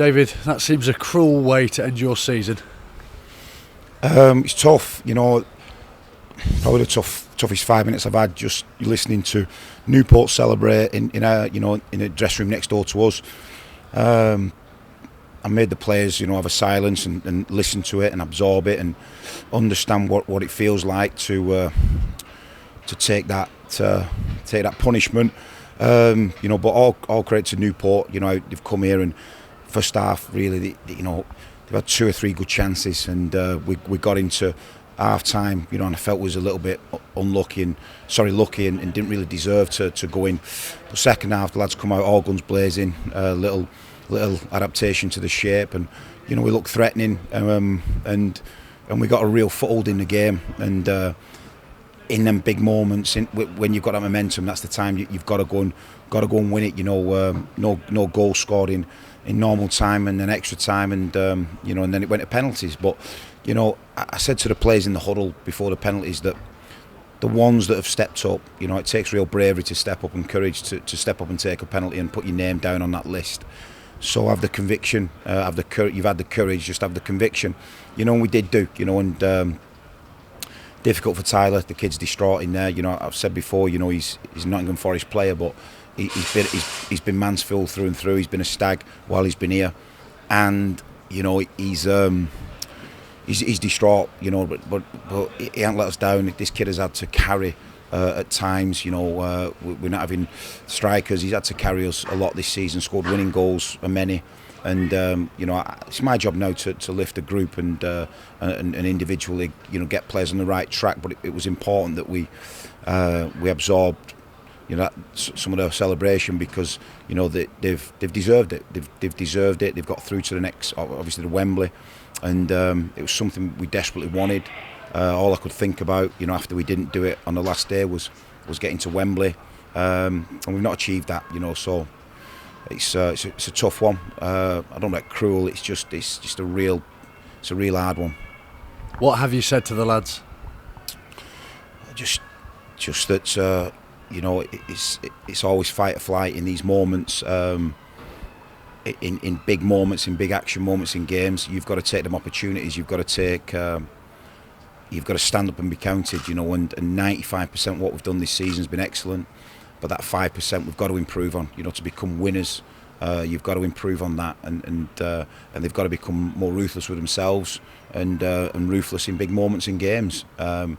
David, that seems a cruel way to end your season. It's tough, probably the toughest 5 minutes I've had just listening to Newport celebrate in a dressing room next door to us. I made the players, have a silence and listen to it and absorb it and understand what it feels like to take that punishment. But all credit to Newport. They've come here and first half really, they've had 2 or 3 good chances and we got into half time, and I felt was a little bit lucky and didn't really deserve to go in. The second half, the lads come out all guns blazing, little adaptation to the shape, and we looked threatening, and we got a real foothold in the game. And in them big moments, when you've got that momentum, that's the time you've got to go and win it. No goal scored in normal time and then extra time, and and then it went to penalties. But I said to the players in the huddle before the penalties that the ones that have stepped up, it takes real bravery to step up and courage to step up and take a penalty and put your name down on that list. So have the conviction, you've had the courage, just have the conviction, and we did do, and difficult for Tyler, the kid's distraught in there. I've said before, he's Nottingham Forest player, but he's been Mansfield through and through. He's been a Stag while he's been here, and he's distraught. But he hasn't let us down. This kid has had to carry at times. We're not having strikers. He's had to carry us a lot this season. Scored winning goals, many. And it's my job now to lift the group and individually, get players on the right track. But it was important that we absorbed, some of their celebration, because they've deserved it. They've deserved it. They've got through to the next, obviously, the Wembley, and it was something we desperately wanted. All I could think about, after we didn't do it on the last day, was getting to Wembley, and we've not achieved that. So. It's a tough one. I don't like cruel. It's just a real hard one. What have you said to the lads? Just that it's always fight or flight in these moments. In big moments, in big action moments in games, you've got to take them opportunities. You've got to stand up and be counted. And 95% of what we've done this season has been excellent. But that 5% we've got to improve on, to become winners. You've got to improve on that, and they've got to become more ruthless with themselves and ruthless in big moments in games. And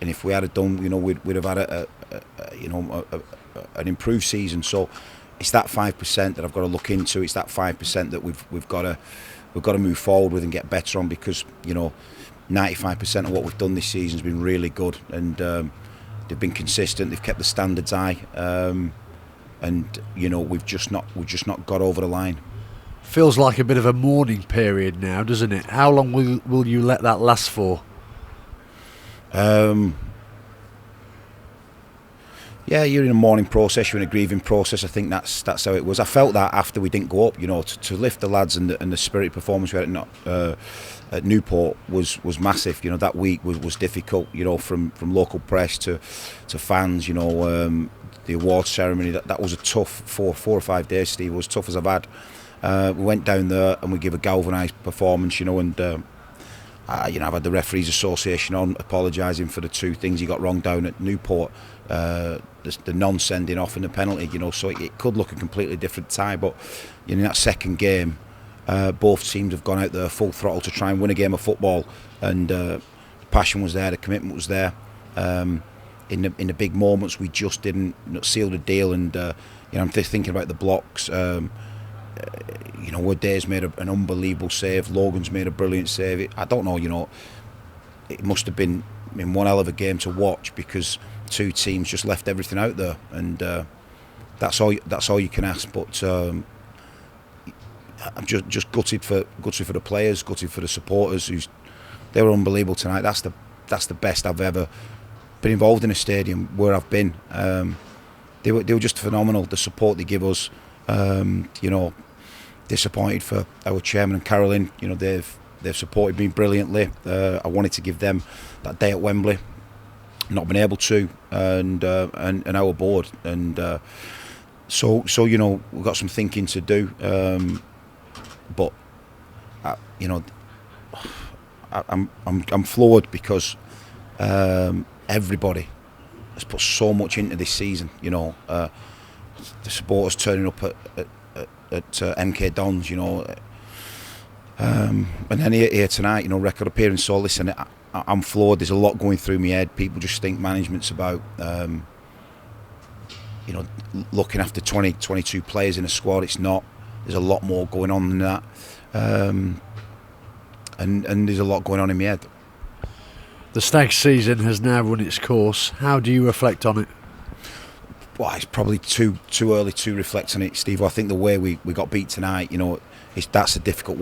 if we had done, we'd have had an improved season. So it's that 5% that I've got to look into. It's that 5% that we've got to move forward with and get better on, because 95% of what we've done this season has been really good, and. They've been consistent. They've kept the standards high, and we've just not got over the line. Feels like a bit of a mourning period now, doesn't it? How long will you let that last for? Yeah, you're in a mourning process. You're in a grieving process. I think that's how it was. I felt that after we didn't go up. To lift the lads and the spirit performance we had at Newport was massive. That week was difficult. From local press to fans. The awards ceremony. That was a tough 4 or 5 days, Steve. It was tough as I've had. We went down there and we gave a galvanised performance. And I've had the Referees Association on apologising for the 2 things he got wrong down at Newport. The non-sending off and the penalty. So it could look a completely different tie. But in that second game. Both teams have gone out there full throttle to try and win a game of football, and the passion was there, the commitment was there. In the big moments, we just didn't seal the deal, and I'm thinking about the blocks. Wooday's made an unbelievable save. Logan's made a brilliant save. I don't know. It must have been one hell of a game to watch, because 2 teams just left everything out there, and that's all you can ask. But. I'm just gutted for the players, gutted for the supporters. They were unbelievable tonight. That's the best I've ever been involved in a stadium where I've been. They were just phenomenal. The support they give us. Disappointed for our chairman and Carolyn. They've supported me brilliantly. I wanted to give them that day at Wembley, not been able to, and our board and. So you know, we've got some thinking to do, but you know, I'm floored because everybody has put so much into this season. You know, the supporters turning up at MK Dons. You know, and then here tonight. You know, record appearance. So listen, I'm floored. There's a lot going through my head. People just think management's about you know, looking after 22 players in a squad. It's not. There's a lot more going on than that, and there's a lot going on in my head. The Stag season has now run its course. How do you reflect on it? Well, it's probably too early to reflect on it, Steve. I think the way we got beat tonight, you know, that's a difficult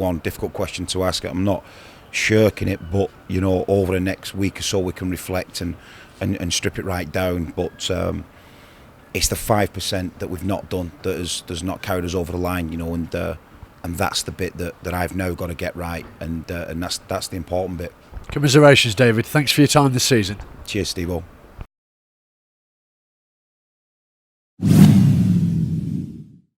question to ask. I'm not shirking it, but you know, over the next week or so we can reflect and strip it right down. But it's the 5% that we've not done that has not carried us over the line, you know, and that's the bit that I've now got to get right, and that's the important bit. Commiserations, David. Thanks for your time this season. Cheers, Steve-O.